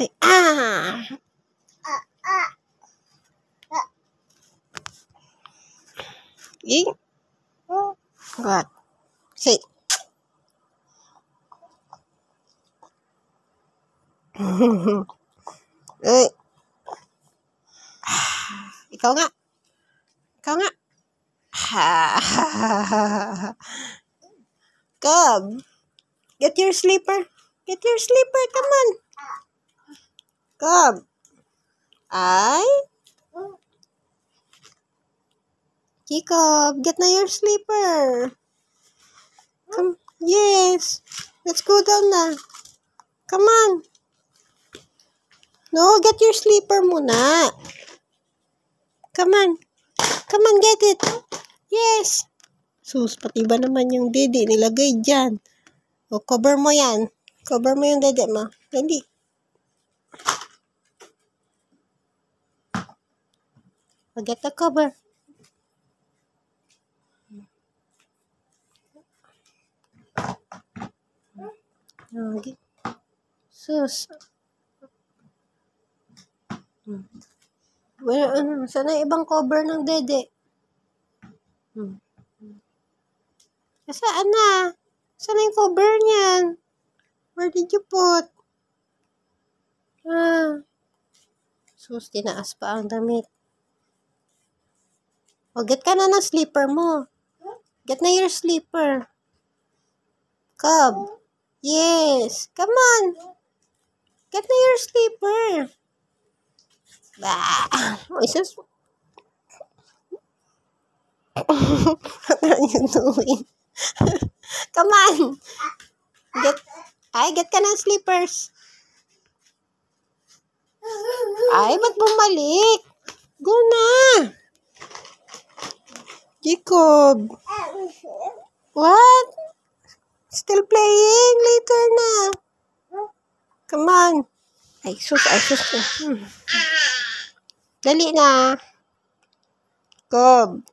Say, ah! Eh? What? Say. Eh. Ikaw nga. Ikaw nga. Come. Get your slipper. Get your slipper. Come on. Come. Jacob, get na your slipper. Come. Yes. Let's go down na. Come on. No, get your slipper muna. Come on. Come on, get it. Yes. Sus, pati ba naman yung dede nilagay dyan? O, cover mo yan. Cover mo yung dede mo. Hindi. Get the cover. Okay. Sus. Well, sana ibang cover ng dede? Saan na? Saan yung cover niyan? Where did you put? Sus, tinaas pa ang damit. O, get ka na ng slipper mo. Get na your slipper. Cub. Yes. Come on. Get na your slipper. Bah. What are you doing? Come on. Get ka ng slippers. Ba't bumalik? Go na. Jacob. What? Still playing? Later na. Come on. Ay, sus. Dali na. Jacob.